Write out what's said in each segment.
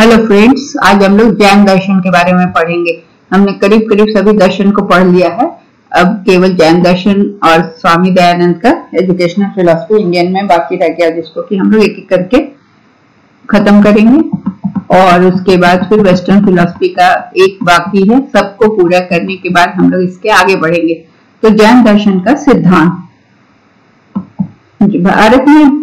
Hello friends, आज हम लोग जैन दर्शन के बारे में पढ़ेंगे। हमने करीब करीब सभी दर्शन को पढ़ लिया है। अब केवल जैन दर्शन और स्वामी दयानंद का एजुकेशनल फिलॉसफी इंडियन में बाकी रह गया, जिसको कि हम लोग एक एक करके खत्म करेंगे। और उसके बाद फिर वेस्टर्न फिलॉसफी का एक बाकी है। सबको पूरा करने के बाद हम लोग इसके आगे बढ़ेंगे। तो जैन दर्शन का सिद्धांत, भारत में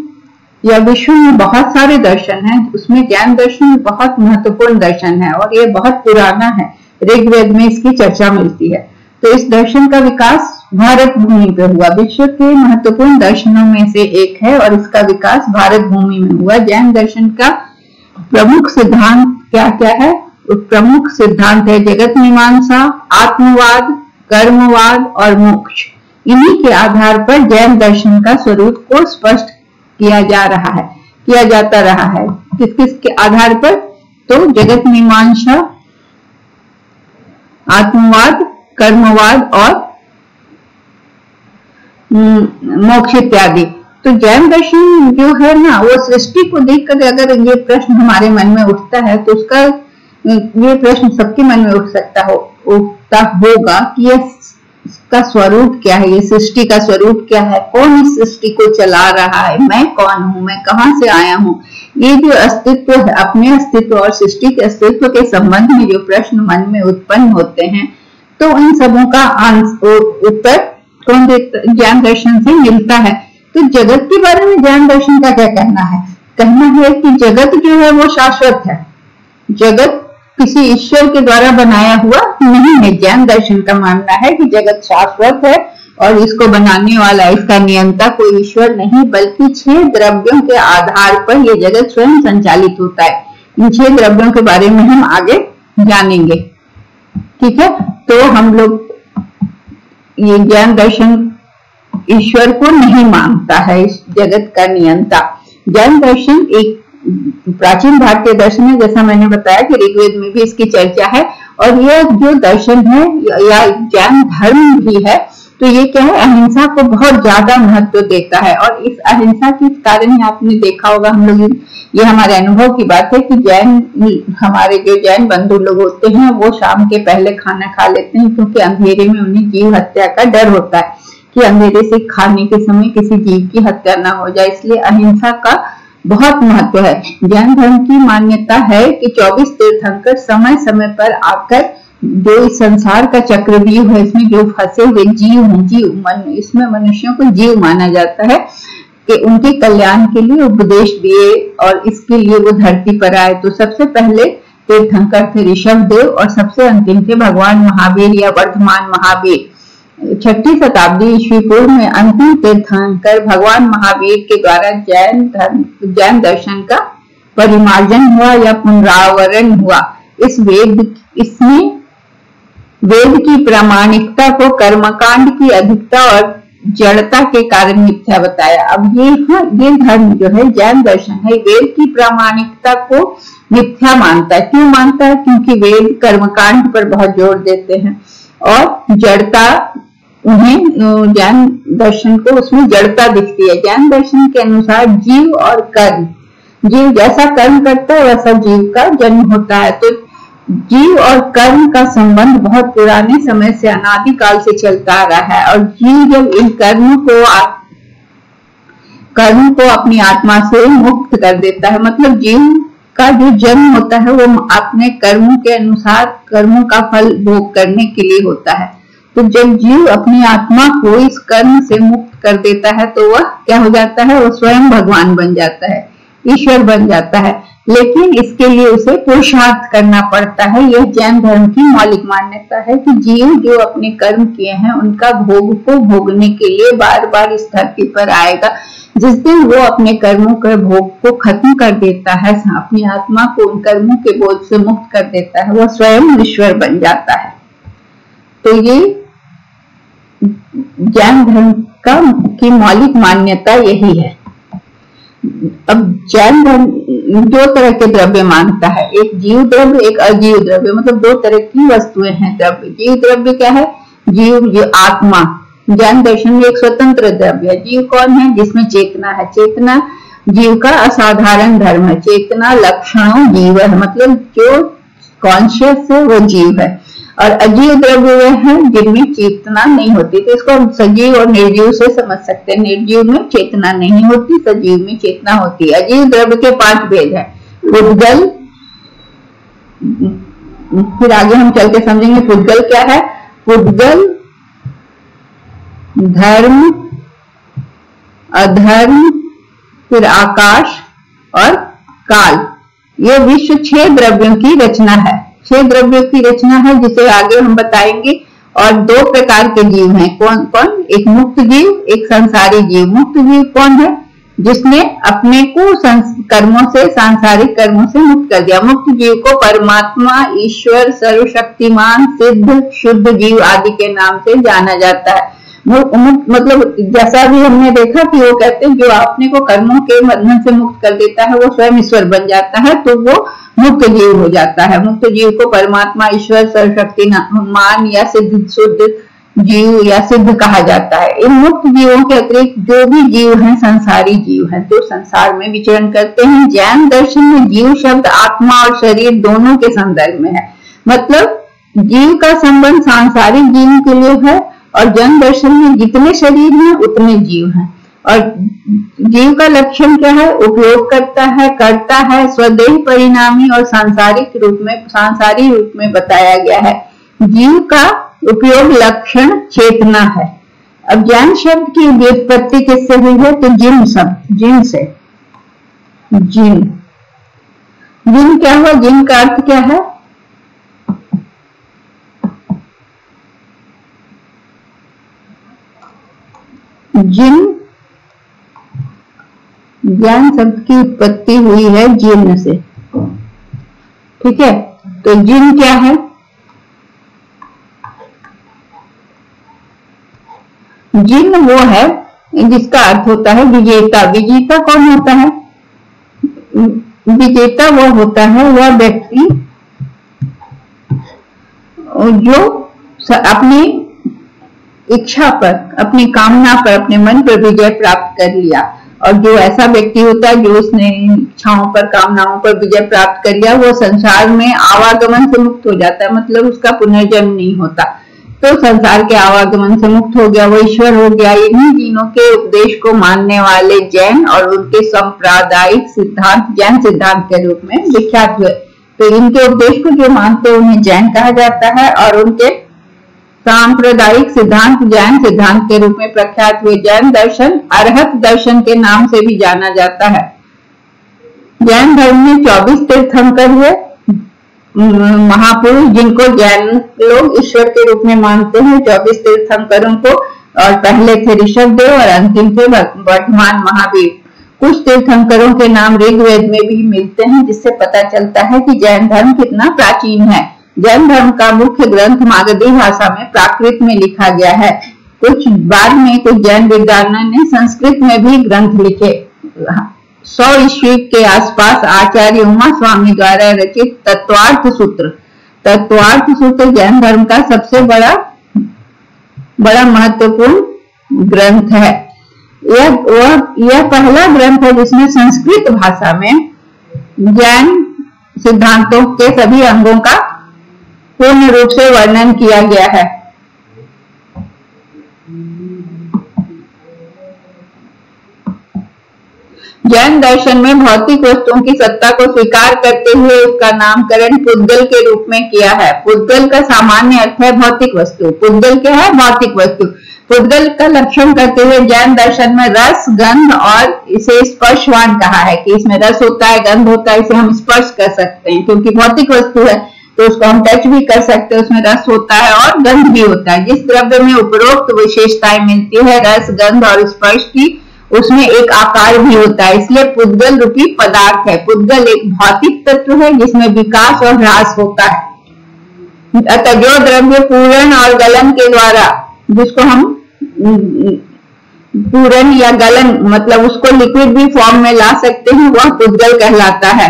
या विश्व में बहुत सारे दर्शन हैं, उसमें जैन दर्शन बहुत महत्वपूर्ण दर्शन है और ये बहुत पुराना है। ऋग्वेद में इसकी चर्चा मिलती है। तो इस दर्शन का विकास भारत भूमि पे हुआ। विश्व के महत्वपूर्ण दर्शनों में से एक है और इसका विकास भारत भूमि में हुआ। जैन दर्शन का प्रमुख सिद्धांत क्या क्या है? प्रमुख सिद्धांत है जगत मीमांसा, आत्मवाद, कर्मवाद और मोक्ष। इन्हीं के आधार पर जैन दर्शन का स्वरूप को स्पष्ट किया जाता रहा है। किस किस के आधार पर? तो जगत मीमांसा, आत्मवाद, कर्मवाद और मोक्ष इत्यादि। तो जैन दर्शन जो है ना, वो सृष्टि को देखकर अगर ये प्रश्न हमारे मन में उठता है तो उसका ये प्रश्न सबके मन में उठता होगा कि ये का स्वरूप क्या है, ये सृष्टि का स्वरूप क्या है, कौन इस सृष्टि को चला रहा है, मैं कौन हूँ, मैं कहाँ से आया हूँ। ये जो अस्तित्व है, अपने अस्तित्व और सृष्टि के अस्तित्व के संबंध में जो प्रश्न मन में उत्पन्न होते हैं, तो इन सबों का उत्तर कौन देता? ज्ञान दर्शन से मिलता है। तो जगत के बारे में ज्ञान दर्शन का क्या कहना है? कहना है कि जगत जो है वो शाश्वत है। जगत किसी ईश्वर के द्वारा बनाया हुआ नहीं है। जैन दर्शन का मानना है कि जगत शाश्वत है और इसको बनाने वाला, इसका नियंता कोई ईश्वर नहीं, बल्कि 6 द्रव्यों के आधार पर यह जगत स्वयं संचालित होता है। इन 6 द्रव्यों के बारे में हम आगे जानेंगे। ठीक है, तो हम लोग ये ज्ञान दर्शन ईश्वर को नहीं मानता है, इस जगत का नियंता। जैन दर्शन एक प्राचीन भारतीय दर्शन है, जैसा मैंने बताया कि ऋग्वेद में भी इसकी चर्चा है। और यह जो दर्शन है या जैन धर्म भी है, तो ये क्या है, अहिंसा को बहुत ज्यादा महत्व देता है। और इस अहिंसा के कारण आपने देखा होगा, हम लोग ये हमारे अनुभव की बात है कि हमारे जो जैन बंधु लोग होते हैं वो शाम के पहले खाना खा लेते हैं, क्योंकि अंधेरे में उन्हें जीव हत्या का डर होता है कि अंधेरे से खाने के समय किसी जीव की हत्या ना हो जाए। इसलिए अहिंसा का बहुत महत्व है। जैन धर्म की मान्यता है कि 24 तीर्थंकर समय समय पर आकर जो इस संसार का चक्रव्यूह है, इसमें जो फंसे हुए जीव हैं, इसमें मनुष्यों को जीव माना जाता है, कि उनके कल्याण के लिए उपदेश दिए और इसके लिए वो धरती पर आए। तो सबसे पहले तीर्थंकर थे ऋषभदेव और सबसे अंतिम थे भगवान महावीर या वर्धमान महावीर। 6ठी शताब्दी ईस्वी पूर्व में अंतिम तीर्थंकर भगवान महावीर के द्वारा जैन दर्शन का परिमार्जन हुआ या पुनरावरण हुआ। इसमें वेद की प्रामाणिकता को कर्मकांड की अधिकता और जड़ता के कारण मिथ्या बताया। अब ये धर्म जो है, जैन दर्शन है, वेद की प्रामाणिकता को मिथ्या मानता है। क्यों मानता है? क्योंकि वेद कर्मकांड पर बहुत जोर देते हैं और जड़ता, उन्हें जैन दर्शन को उसमें जड़ता दिखती है। जैन दर्शन के अनुसार जीव और कर्म, जीव जैसा कर्म करता है वैसा जीव का जन्म होता है। तो जीव और कर्म का संबंध बहुत पुराने समय से, अनादिकाल से चलता आ रहा है। और जीव जब इन कर्म को अपनी आत्मा से मुक्त कर देता है, मतलब जीव का जो जन्म होता है वो अपने कर्मों के अनुसार कर्मों का फल भोग करने के लिए होता है। तो जब जीव अपनी आत्मा को इस कर्म से मुक्त कर देता है तो वह क्या हो जाता है? वो स्वयं भगवान बन जाता है, ईश्वर बन जाता है। लेकिन इसके लिए उसे पुरुषार्थ करना पड़ता है। यह जैन धर्म की मौलिक मान्यता है कि जीव जो अपने कर्म किए हैं उनका भोग को भोगने के लिए बार बार इस धरती पर आएगा। जिस दिन वो अपने कर्मों के भोग को खत्म कर देता है, अपनी आत्मा को उन कर्मों के बोझ से मुक्त कर देता है, वो स्वयं ईश्वर बन जाता है। तो ये जैन धर्म की मौलिक मान्यता यही है। अब जैन धर्म 2 तरह के द्रव्य मानता है, एक जीव द्रव्य, एक अजीव द्रव्य, मतलब 2 तरह की वस्तुएं हैं द्रव्य। जीव द्रव्य क्या है? जीव, जो आत्मा, जैन दर्शन में एक स्वतंत्र द्रव्य है। जीव कौन है? जिसमें चेतना है। चेतना जीव का असाधारण धर्म है। चेतना लक्षणों जीव है, मतलब जो कॉन्शियस है वो जीव है। और अजीव द्रव्य वे हैं जिनमें चेतना नहीं होती। तो इसको हम सजीव और निर्जीव से समझ सकते हैं। निर्जीव में चेतना नहीं होती, सजीव में चेतना होती है। अजीव द्रव्य के 5 भेद हैं। पुद्गल, फिर आगे हम चल के समझेंगे पुद्गल क्या है। पुद्गल, धर्म, अधर्म, फिर आकाश और काल। ये विश्व 6 द्रव्यों की रचना है। 6 द्रव्यों की रचना है जिसे आगे हम बताएंगे। और 2 प्रकार के जीव हैं। कौन कौन? एक मुक्त जीव, एक संसारी जीव। मुक्त जीव कौन है? जिसने अपने को कर्मों से, सांसारिक कर्मों से मुक्त कर दिया। मुक्त जीव को परमात्मा, ईश्वर, सर्वशक्तिमान, सिद्ध, शुद्ध जीव आदि के नाम से जाना जाता है। मतलब जैसा भी हमने देखा कि वो कहते हैं जो अपने को कर्मों के बंधन से मुक्त कर देता है वो स्वयं ईश्वर बन जाता है, तो वो मुक्त जीव हो जाता है। मुक्त जीव को परमात्मा, ईश्वर, सर्वशक्तिमान या सिद्ध, शुद्ध जीव या सिद्ध कहा जाता है। इन मुक्त जीवों के अतिरिक्त जो भी जीव हैं संसारी जीव हैं, जो संसार में विचरण करते हैं। जैन दर्शन में जीव शब्द आत्मा और शरीर दोनों के संदर्भ में है। मतलब जीव का संबंध सांसारिक जीव के लिए है और जैन दर्शन में जितने शरीर हैं उतने जीव हैं। और जीव का लक्षण क्या है? उपयोग करता है, स्वदेह परिणामी और सांसारिक रूप में बताया गया है। जीव का उपयोग लक्षण चेतना है। अब ज्ञान शब्द की व्युत्पत्ति किससे हुई है? तो जिन शब्द, जिन से। जिन, जिन क्या हुआ? जिन का अर्थ क्या है? जिन, ज्ञान शब्द की उत्पत्ति हुई है जिन से। ठीक है, तो जिन क्या है? जिन वो है जिसका अर्थ होता है विजेता। विजेता कौन होता है? विजेता वो होता है वह व्यक्ति जो अपनी इच्छा पर, अपनी कामना पर, अपने मन पर विजय प्राप्त कर लिया। और जो ऐसा व्यक्ति होता है जो उसने इच्छाओं पर, कामनाओं पर विजय प्राप्त कर लिया, वो संसार में आवागमन से मुक्त हो जाता है। मतलब उसका पुनर्जन्म नहीं होता। तो संसार के आवागमन से मुक्त हो गया, वो ईश्वर हो गया। इन्हीं जीनों के उपदेश को मानने वाले जैन और उनके सांप्रदायिक सिद्धांत जैन सिद्धांत के रूप में विख्यात हुए। तो इनके उपदेश को जो मानते हैं उन्हें जैन कहा जाता है और उनके सांप्रदायिक सिद्धांत जैन सिद्धांत के रूप में प्रख्यात हुए। जैन दर्शन अरहत दर्शन के नाम से भी जाना जाता है। जैन धर्म में 24 तीर्थंकर हुए महापुरुष, जिनको जैन लोग ईश्वर के रूप में मानते हैं। 24 तीर्थंकरों को, और पहले थे ऋषभदेव और अंतिम थे वर्तमान महावीर। कुछ तीर्थंकरों के नाम ऋग्वेद में भी मिलते हैं, जिससे पता चलता है कि जैन धर्म कितना प्राचीन है। जैन धर्म का मुख्य ग्रंथ मागधी भाषा में प्राकृत में लिखा गया है। कुछ बाद में कुछ जैन विद्वानों ने संस्कृत में भी ग्रंथ लिखे। 100 ईस्वी के आसपास आचार्य उमा स्वामी द्वारा रचित तत्वार्थ सूत्र जैन धर्म का सबसे बड़ा महत्वपूर्ण ग्रंथ है। यह पहला ग्रंथ है जिसमें संस्कृत भाषा में जैन सिद्धांतों के सभी अंगों का पूर्ण रूप से वर्णन किया गया है। जैन दर्शन में भौतिक वस्तुओं की सत्ता को स्वीकार करते हुए उसका नामकरण पुद्गल के रूप में किया है। पुद्गल का सामान्य अर्थ है भौतिक वस्तु। पुद्गल क्या है? भौतिक वस्तु। पुद्गल का लक्षण करते हुए जैन दर्शन में रस, गंध और इसे स्पर्शवान कहा है कि इसमें रस होता है, गंध होता है, इसे हम स्पर्श कर सकते हैं क्योंकि भौतिक वस्तु है तो उसको हम टच भी कर सकते हैं। उसमें रस होता है और गंध भी होता है। जिस द्रव्य में उपरोक्त विशेषताएं मिलती है, रस, गंध और स्पर्श की, उसमें एक आकार भी होता है, इसलिए पुद्गल रूपी पदार्थ है। पुद्गल एक भौतिक तत्व है जिसमें विकास और ह्रास होता है। अतः जो द्रव्य पूरण और गलन के द्वारा, जिसको हम पूरण या गलन मतलब उसको लिक्विड भी फॉर्म में ला सकते हैं, वह पुद्गल कहलाता है।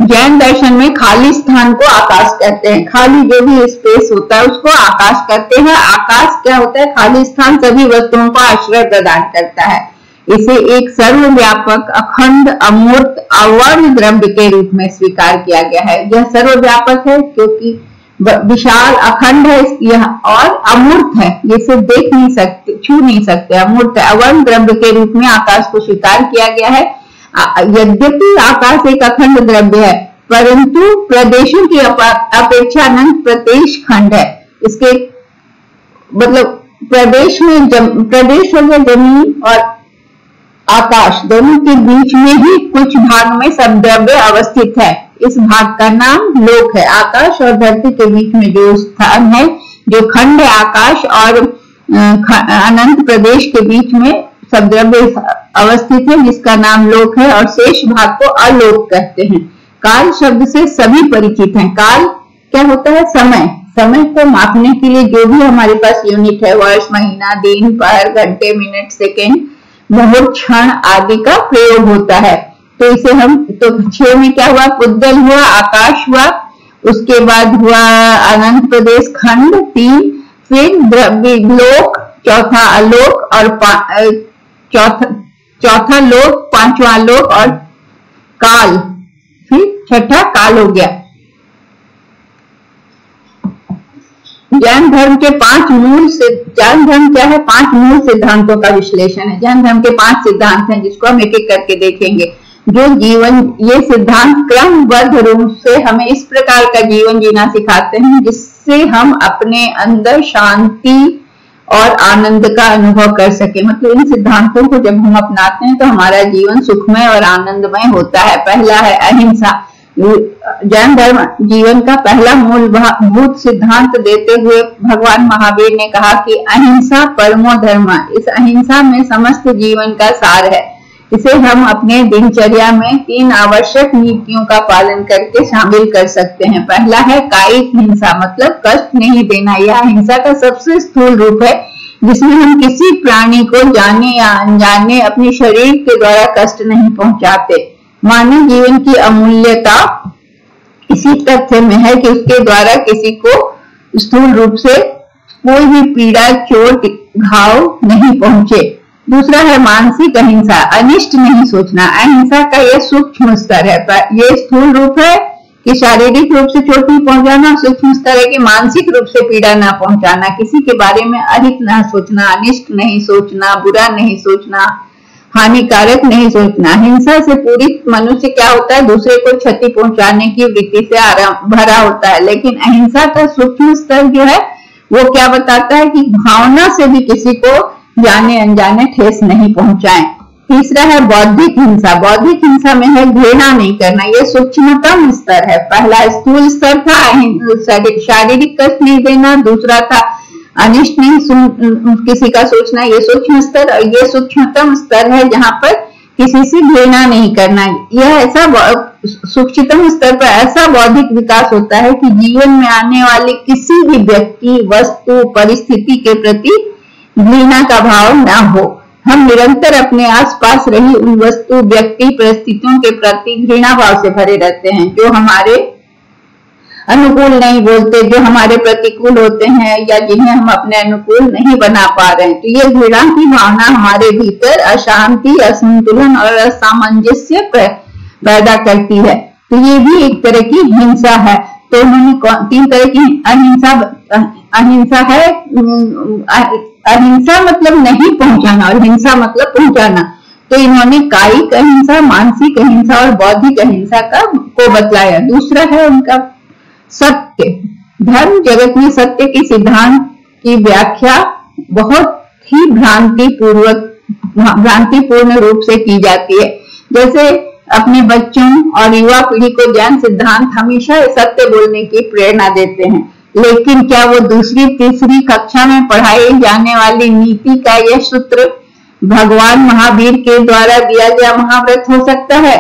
जैन दर्शन में खाली स्थान को आकाश कहते हैं। खाली जो भी स्पेस होता है उसको आकाश कहते हैं। आकाश क्या होता है? खाली स्थान सभी वस्तुओं को आश्रय प्रदान करता है। इसे एक सर्वव्यापक, अखंड, अमूर्त, अवर्ण द्रव्य के रूप में स्वीकार किया गया है। यह सर्वव्यापक है क्योंकि विशाल, अखंड है यह, और अमूर्त है, जिसे देख नहीं सकते, छू नहीं सकते, अमूर्त है। अवर्ण द्रव्य के रूप में आकाश को स्वीकार किया गया है। यद्यपि आकाश एक अखंड द्रव्य है, परंतु प्रदेशों की अपेक्षा अनंत प्रदेश खंड है। इसके मतलब प्रदेश में प्रदेश हो गया जमीन और आकाश, दोनों के बीच में ही कुछ भाग में सब द्रव्य अवस्थित है। इस भाग का नाम लोक है। आकाश और धरती के बीच में जो स्थान है, जो खंड है आकाश और अनंत प्रदेश के बीच में सब द्रव्य अवस्थित है, जिसका नाम लोक है, और शेष भाग को अलोक कहते हैं। काल शब्द से सभी परिचित हैं। काल क्या होता है? समय। समय को मापने के लिए जो भी हमारे पास यूनिट है, वर्ष, महीना, दिन, पहर, घंटे, मिनट, सेकेंड, मुहूर्त, क्षण आदि का प्रयोग होता है। तो इसे हम तो 6 में क्या हुआ? पुद्गल हुआ, आकाश हुआ, उसके बाद हुआ अनंत प्रदेश खंड 3, फिर द्रव्य लोक, चौथा आलोक, और चौथा लोक, पांचवा लोक, और काल, फिर छठा काल हो गया। जैन धर्म के 5 मूल जैन धर्म क्या है? 5 मूल सिद्धांतों का विश्लेषण है। जैन धर्म के 5 सिद्धांत हैं, जिसको हम एक एक करके देखेंगे। जो जीवन, ये सिद्धांत क्रमबद्ध रूप से हमें इस प्रकार का जीवन जीना सिखाते हैं जिससे हम अपने अंदर शांति और आनंद का अनुभव कर सके। मतलब इन सिद्धांतों को जब हम अपनाते हैं तो हमारा जीवन सुखमय और आनंदमय होता है। पहला है अहिंसा। जैन धर्म जीवन का पहला मूलभूत सिद्धांत देते हुए भगवान महावीर ने कहा कि अहिंसा परमो धर्म। इस अहिंसा में समस्त जीवन का सार है। इसे हम अपने दिनचर्या में 3 आवश्यक नीतियों का पालन करके शामिल कर सकते हैं। पहला है कायिक हिंसा, मतलब कष्ट नहीं देना। यह अहिंसा का सबसे स्थूल रूप है, जिसमें हम किसी प्राणी को जाने या अनजाने अपने शरीर के द्वारा कष्ट नहीं पहुंचाते। मानव जीवन की अमूल्यता इसी तथ्य में है कि उसके द्वारा किसी को स्थूल रूप से कोई भी पीड़ा, चोट, घाव नहीं पहुंचे। दूसरा है मानसिक अहिंसा, अनिष्ट नहीं सोचना। अहिंसा का यह सूक्ष्म स्तर है। ये स्थूल रूप है कि शारीरिक रूप से चोट नहीं पहुंचाना, सूक्ष्म स्तर है कि मानसिक रूप से पीड़ा ना पहुंचाना, किसी के बारे में अहित ना सोचना, अनिष्ट नहीं सोचना, बुरा नहीं सोचना, हानिकारक नहीं सोचना। हिंसा से पूरित मनुष्य क्या होता है? दूसरे को क्षति पहुंचाने की वृत्ति से भरा होता है। लेकिन अहिंसा का सूक्ष्म स्तर जो है वो क्या बताता है कि भावना से भी किसी को जाने अनजाने ठेस नहीं पहुंचाएं। तीसरा है बौद्धिक हिंसा। बौद्धिक हिंसा में है घृणा नहीं करना। यह सूक्ष्मतम स्तर है। पहला स्थूल स्तर था शारीरिक कष्ट नहीं देना, दूसरा था अनिष्ट नहीं किसी का सोचना, ये सूक्ष्म स्तर, और ये सूक्ष्मतम स्तर है जहां पर किसी से घृणा नहीं करना। यह ऐसा सूक्ष्मतम स्तर पर ऐसा बौद्धिक विकास होता है कि जीवन में आने वाले किसी भी व्यक्ति, वस्तु, परिस्थिति के प्रति घृणा का भाव ना हो। हम निरंतर अपने आसपास रही उन वस्तु, व्यक्ति, परिस्थितियों के प्रति घृणा भाव से भरे रहते हैं, जो हमारे अनुकूल नहीं बोलते, जो हमारे प्रतिकूल होते हैं या जिन्हें हम अपने अनुकूल नहीं बना पा रहे हैं। तो ये घृणा की भावना हमारे भीतर अशांति, असंतुलन और असामंजस्य पैदा करती है। तो ये भी एक तरह की हिंसा है। तो उन्होंने 3 तरह की अहिंसा है। अहिंसा मतलब नहीं पहुंचाना और हिंसा मतलब पहुंचाना। तो इन्होंने कायिक अहिंसा, मानसिक अहिंसा और बौद्धिक अहिंसा को बतलाया। दूसरा है उनका सत्य। धर्म जगत में सत्य के सिद्धांत की व्याख्या बहुत ही भ्रांतिपूर्ण रूप से की जाती है। जैसे अपने बच्चों और युवा पीढ़ी को ज्ञान सिद्धांत हमेशा सत्य बोलने की प्रेरणा देते हैं, लेकिन क्या वो 2री, 3री कक्षा में पढ़ाई जाने वाली नीति का यह सूत्र भगवान महावीर के द्वारा दिया गया महाव्रत हो सकता है?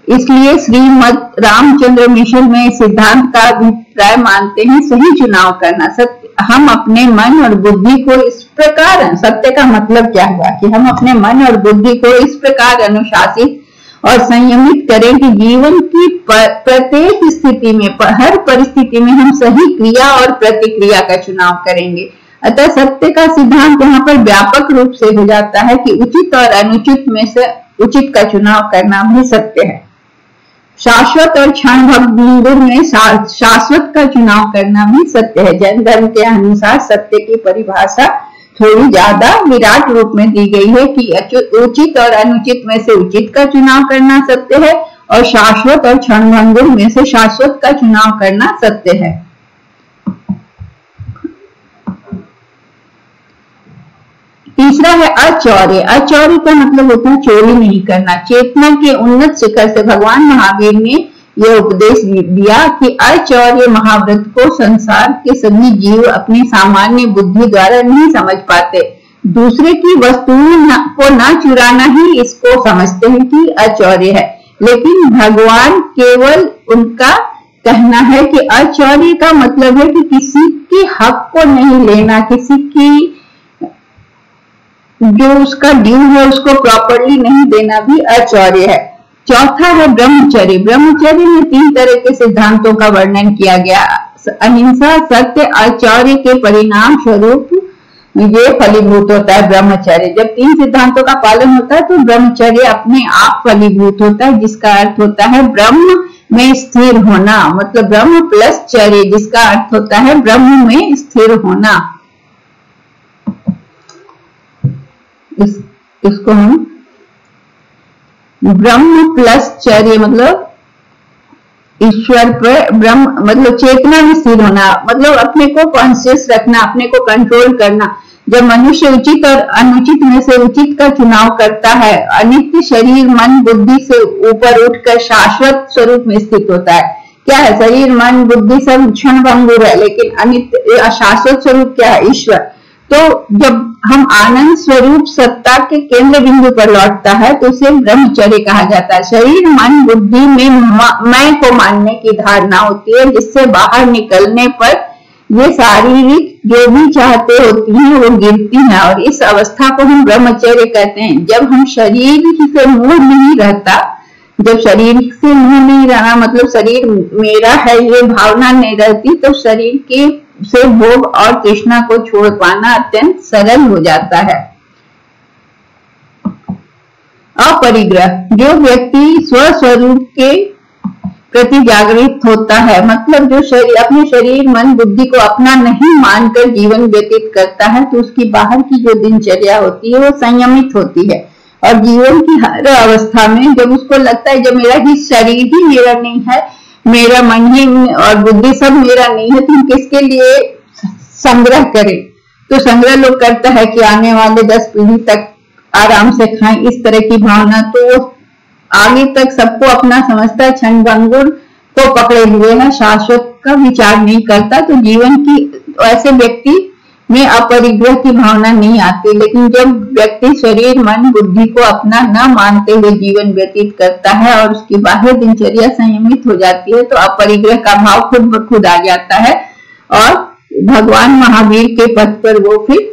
इसलिए श्रीमद रामचंद्र मिशन में सिद्धांत का अभिप्राय मानते हैं सही चुनाव करना। सत्य हम अपने मन और बुद्धि को इस प्रकार, सत्य का मतलब क्या हुआ कि हम अपने मन और बुद्धि को इस प्रकार अनुशासित और संयमित करें कि जीवन की प्रत्येक स्थिति में, हर परिस्थिति में हम सही क्रिया और प्रतिक्रिया का चुनाव करेंगे। अतः सत्य का सिद्धांत यहाँ पर व्यापक रूप से हो जाता है कि उचित और अनुचित में से उचित का चुनाव करना भी सत्य है। शाश्वत और क्षणभंगुर में शाश्वत का चुनाव करना भी सत्य है। जैन धर्म के अनुसार सत्य की परिभाषा थोड़ी ज्यादा विराट रूप में दी गई है कि उचित और अनुचित में से उचित का चुनाव करना सत्य है और शाश्वत और क्षणभंगुर में से शाश्वत का चुनाव करना सत्य है। तीसरा है अचौर्य। अचौर्य का मतलब होता है चोरी नहीं करना। चेतना के उन्नत शिखर से भगवान महावीर ने यह उपदेश दिया कि अचौर्य महाव्रत को संसार के सभी जीव अपनी सामान्य बुद्धि द्वारा नहीं समझ पाते। दूसरे की वस्तुओं को न चुराना ही इसको समझते हैं कि अचौर्य है, लेकिन भगवान केवल उनका कहना है कि अचौर्य का मतलब है कि किसी के हक को नहीं लेना, किसी की जो उसका ड्यू है उसको प्रॉपरली नहीं देना भी अचौर्य है। चौथा है ब्रह्मचर्य। ब्रह्मचर्य में 3 तरह के सिद्धांतों का वर्णन किया गया। अहिंसा, सत्य, आचौर्य के परिणाम स्वरूप ये फलीभूत होता है ब्रह्मचर्य। जब 3 सिद्धांतों का पालन होता है तो ब्रह्मचर्य अपने आप फलीभूत होता है, जिसका अर्थ होता है ब्रह्म में स्थिर होना, मतलब ब्रह्म प्लस चर्य, जिसका अर्थ होता है ब्रह्म में स्थिर होना। इसको हम ब्रह्म प्लस चर्य मतलब ईश्वर पर, ब्रह्म मतलब चेतना में स्थिर होना, मतलब अपने को कॉन्शियस रखना, अपने को कंट्रोल करना। जब मनुष्य उचित और अनुचित में से उचित का चुनाव करता है, अनित्य शरीर मन बुद्धि से ऊपर उठकर शाश्वत स्वरूप में स्थित होता है। क्या है? शरीर मन बुद्धि सब क्षणभंगुर है, लेकिन अनित्य शाश्वत स्वरूप क्या है? ईश्वर। तो जब हम आनंद स्वरूप सत्ता के केंद्र बिंदु पर लौटता है तो उसे ब्रह्मचर्य कहा जाता है। शरीर मन बुद्धि में मैं को मानने की धारणा होती है, जिससे बाहर निकलने पर ये शारीरिक जो भी चाहते होती हैं वो गिरती हैं, और इस अवस्था को हम ब्रह्मचर्य कहते हैं। जब हम शरीर से मोह नहीं रहता, जब शरीर से मोह नहीं रहना मतलब शरीर मेरा है ये भावना नहीं रहती, तो शरीर के से भोग और तृष्णा को छोड़ पाना अत्यंत सरल हो जाता है। अपरिग्रह, जो व्यक्ति स्वस्वरूप के प्रति जागृत होता है, मतलब जो अपने शरीर मन बुद्धि को अपना नहीं मानकर जीवन व्यतीत करता है, तो उसकी बाहर की जो दिनचर्या होती है वो संयमित होती है। और जीवन की हर अवस्था में जब उसको लगता है जब मेरा ही शरीर ही मेरा नहीं है, मेरा मन ही और बुद्धि सब मेरा नहीं है, तो हम किसके लिए संग्रह करें? तो संग्रह लोग करता है कि आने वाले 10 पीढ़ी तक आराम से खाएं, इस तरह की भावना। तो वो आगे तक सबको अपना समझता है, क्षणभंगुर को पकड़े हुए है, शाश्वत का विचार नहीं करता। तो जीवन की ऐसे व्यक्ति में अपरिग्रह की भावना नहीं आती। लेकिन जब व्यक्ति शरीर मन बुद्धि को अपना न मानते हुए जीवन व्यतीत करता है और उसकी बाह्य दिनचर्या संयमित हो जाती है, तो अपरिग्रह का भाव खुद ब खुद आ जाता है और भगवान महावीर के पथ पर वो फिर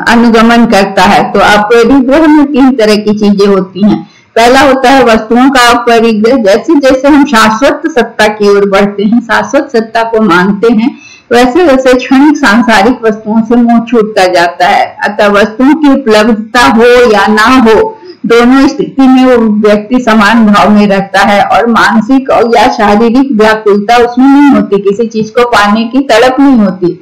अनुगमन करता है। तो अपरिग्रह में 3 तरह की चीजें होती हैं। पहला होता है वस्तुओं का अपरिग्रह। जैसे जैसे हम शाश्वत सत्ता की ओर बढ़ते हैं, शाश्वत सत्ता को मानते हैं, वैसे वैसे क्षणिक सांसारिक वस्तुओं से मुंह छूटता जाता है। अतः वस्तुओं की उपलब्धता हो या ना हो, दोनों स्थिति में वो व्यक्ति समान भाव में रहता है और मानसिक और या शारीरिक व्याकुलता उसमें नहीं होती, किसी चीज को पाने की तड़प नहीं होती।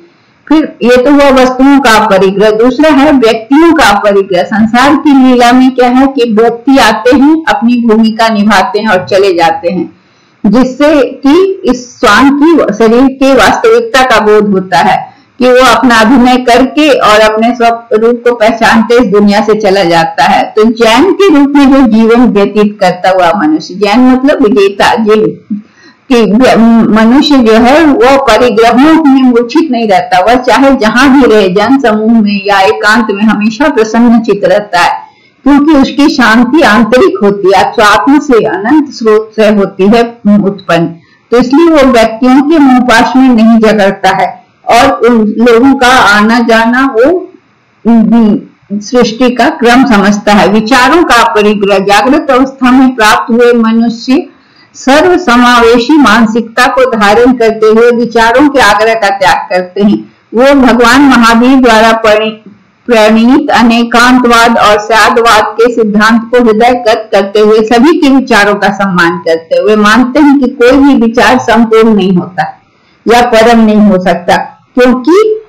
फिर ये तो हुआ वस्तुओं का अपरिग्रह। दूसरा है व्यक्तियों का अपरिग्रह। संसार की लीला में क्या है कि व्यक्ति आते हैं, अपनी भूमिका निभाते हैं और चले जाते हैं, जिससे कि इस स्वांग की शरीर की वास्तविकता का बोध होता है कि वो अपना अभिनय करके और अपने स्वरूप को पहचानते इस दुनिया से चला जाता है। तो जैन के रूप में जो जीवन व्यतीत करता हुआ मनुष्य, जैन मतलब विजेता, कि मनुष्य जो है वो परिग्रहों में मूर्छित नहीं रहता। वह चाहे जहां भी रहे, जन समूह में या एकांत में, हमेशा प्रसन्नचित रहता है, क्योंकि उसकी शांति आंतरिक होती है, स्वात्म से अनंत स्रोत से होती है उत्पन्न। तो इसलिए वो व्यक्तियों के मोहपाश में नहीं जगड़ता है और उन लोगों का आना जाना वो सृष्टि का क्रम समझता है। विचारों का परिग्रह, जागृत अवस्था में प्राप्त हुए मनुष्य सर्व समावेशी मानसिकता को धारण करते हुए विचारों के आग्रह का त्याग करते हैं। वो भगवान महावीर द्वारा प्रणीत अनेकांतवाद और साधवाद के सिद्धांत को हृदयगत करते हुए सभी के विचारों का सम्मान करते हुए मानते हैं कि कोई भी विचार संपूर्ण नहीं होता या परम नहीं हो सकता, क्योंकि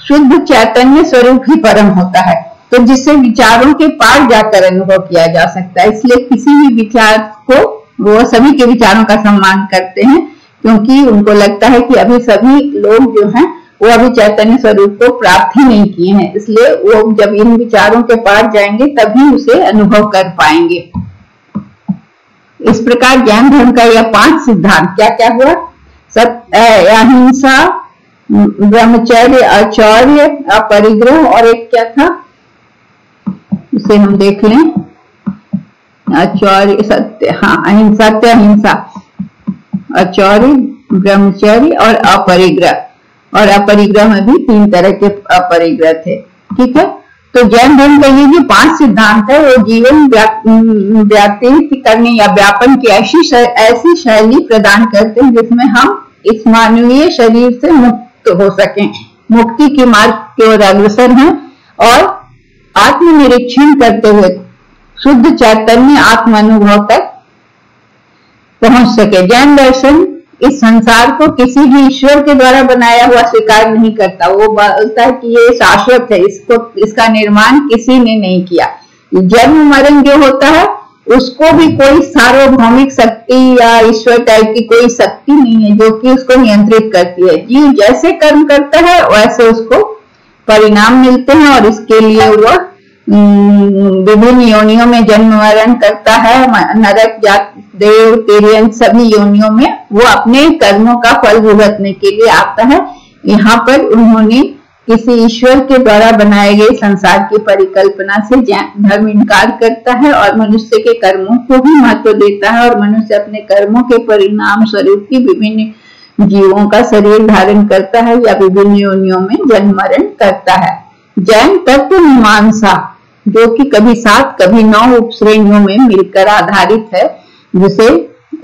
शुद्ध चैतन्य स्वरूप ही परम होता है, तो जिससे विचारों के पार जाकर अनुभव किया जा सकता है। इसलिए किसी भी विचार को वो सभी के विचारों का सम्मान करते हैं, क्योंकि उनको लगता है कि अभी सभी लोग जो हैं वो अभी चैतन्य स्वरूप को प्राप्त ही नहीं किए हैं, इसलिए वो जब इन विचारों के पार जाएंगे तभी उसे अनुभव कर पाएंगे। इस प्रकार जैन धर्म का यह 5 सिद्धांत क्या क्या हुआ? सत्य, अहिंसा, ब्रह्मचर्य, आचार्य, अपरिग्रह और एक क्या था, इसे हम देख लें। आचार्य, सत्य, हाँ, अहिंसा, सत्य, अहिंसा, आचार्य, ब्रह्मचर्य और अपरिग्रह। और अपरिग्रह में भी 3 तरह के अपरिग्रह थे। ठीक है, तो जैन धर्म का ये जो 5 सिद्धांत है वो जीवन व्यतीत करने या व्यापन की ऐसी शैली प्रदान करते हैं जिसमें हम इस मानवीय शरीर से मुक्त हो सकें, मुक्ति के मार्ग की ओर अग्रसर हैं और आत्मनिरीक्षण करते हुए शुद्ध चैतन्य आत्म अनुभव तक पहुंच सके। जैन दर्शन इस संसार को किसी भी ईश्वर के द्वारा बनाया हुआ स्वीकार नहीं करता। वो बोलता है कि ये शाश्वत है, इसका निर्माण किसी ने नहीं किया। जन्म मरण जो होता है उसको भी कोई सार्वभौमिक शक्ति या ईश्वर टाइप की कोई शक्ति नहीं है जो कि उसको नियंत्रित करती है। जीव जैसे कर्म करता है वैसे उसको परिणाम मिलते हैं और इसके लिए वो विभिन्न योनियों में जन्म मरण करता है। नरक, जात, देव, तिर्यन सभी योनियों में वो अपने कर्मों का फल भुगतने के लिए आता है। यहाँ पर उन्होंने किसी ईश्वर के द्वारा बनाए गए संसार की परिकल्पना से जैन धर्म इनकार करता है और मनुष्य के कर्मों को भी महत्व देता है और मनुष्य अपने कर्मों के परिणाम स्वरूप ही विभिन्न जीवों का शरीर धारण करता है या विभिन्न योनियों में जन्म मरण करता है। जैन तत्व मीमांसा, जो कि कभी 7 कभी 9 उपश्रेणियों में मिलकर आधारित है, जिसे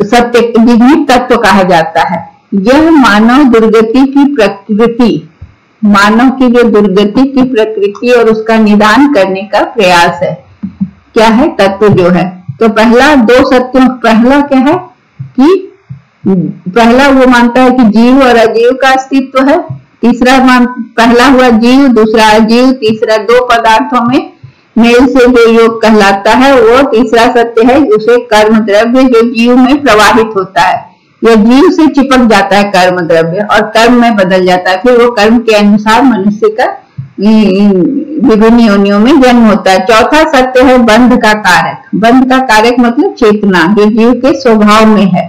सत्य विविध तत्व कहा जाता है। यह मानव दुर्गति की प्रकृति, मानव की जो दुर्गति की प्रकृति और उसका निदान करने का प्रयास है। क्या है तत्व जो है, तो पहला 2 सत्यों, पहला क्या है कि पहला वो मानता है कि जीव और अजीव का अस्तित्व है। तीसरा पहला हुआ जीव, दूसरा अजीव, तीसरा 2 पदार्थों में मेल से जो योग कहलाता है वो तीसरा सत्य है। उसे कर्म द्रव्य जो जीव में प्रवाहित होता है, यह जीव से चिपक जाता है कर्म द्रव्य और कर्म में बदल जाता है। फिर वो कर्म के अनुसार मनुष्य का विभिन्न योनियों में जन्म होता है। चौथा सत्य है बंध का कारक। बंध का कारक मतलब चेतना, जो जीव के स्वभाव में है।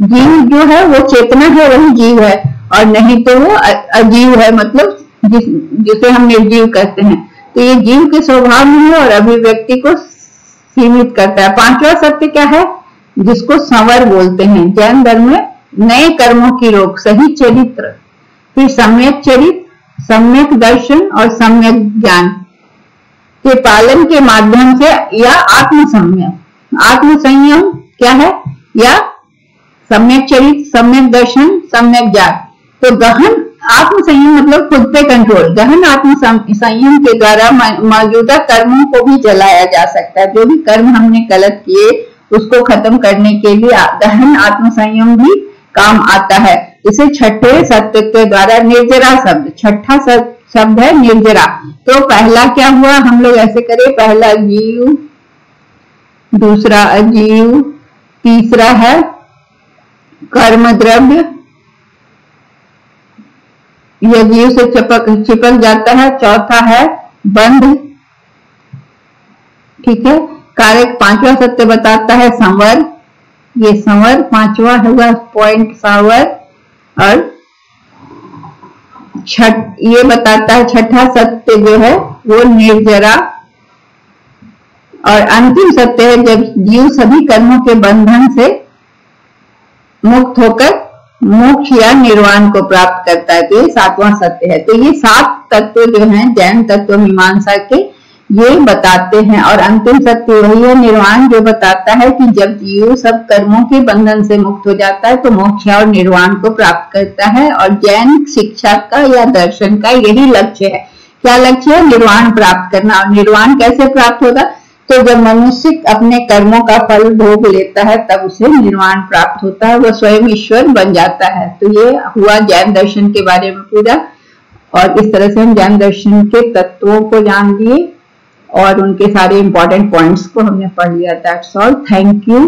जीव जो है वो चेतना है, वही जीव है, और नहीं तो वो अजीव है, मतलब जिसे हम निर्जीव कहते हैं। तो ये जीव के स्वभाव में है और अभिव्यक्ति को सीमित करता है। 5वां सत्य क्या है, जिसको संवर बोलते हैं। जैन धर्म में नए कर्मों की रोक, सही चरित्र, फिर सम्यक चरित्र, सम्यक दर्शन और सम्यक ज्ञान के पालन के माध्यम से या आत्म संयम क्या है, या सम्यक चरित्र, सम्यक दर्शन, सम्यक ज्ञान। तो गहन आत्म संयम मतलब खुद पे कंट्रोल। गहन आत्म संयम के द्वारा मौजूदा कर्मों को भी जलाया जा सकता है। जो भी कर्म हमने गलत किए उसको खत्म करने के लिए गहन आत्म संयम भी काम आता है। इसे 6ठे सत्य के द्वारा निर्जरा शब्द, 6ठा शब्द है निर्जरा। तो पहला क्या हुआ, हम लोग ऐसे करें, पहला जीव, दूसरा अजीव, तीसरा है कर्म द्रव्य, यह जीव से चिपक जाता है। चौथा है बंध, ठीक है। कारक 5वां सत्य बताता है संवर, ये संवर 5वां हुआ पॉइंट संवर। और ये बताता है 6ठा सत्य जो है वो निर्जरा। और अंतिम सत्य है जब जीव सभी कर्मों के बंधन से मुक्त होकर मोक्ष या निर्वाण को प्राप्त करता है। तो ये 7वां सत्य है। तो ये 7 तत्व जो हैं जैन तत्व मीमांसा के, ये बताते हैं। और अंतिम सत्य वही है निर्वाण, जो बताता है कि जब जीव सब कर्मों के बंधन से मुक्त हो जाता है तो मोक्ष और निर्वाण को प्राप्त करता है। और जैन शिक्षा का या दर्शन का यही लक्ष्य है। क्या लक्ष्य है? निर्वाण प्राप्त करना। और निर्वाण कैसे प्राप्त होगा? तो जब मनुष्य अपने कर्मों का फल भोग लेता है तब उसे निर्वाण प्राप्त होता है, वह स्वयं ईश्वर बन जाता है। तो ये हुआ जैन दर्शन के बारे में पूरा। और इस तरह से हम जैन दर्शन के तत्वों को जान लिए और उनके सारे इंपॉर्टेंट पॉइंट्स को हमने पढ़ लिया। That's all. Thank you.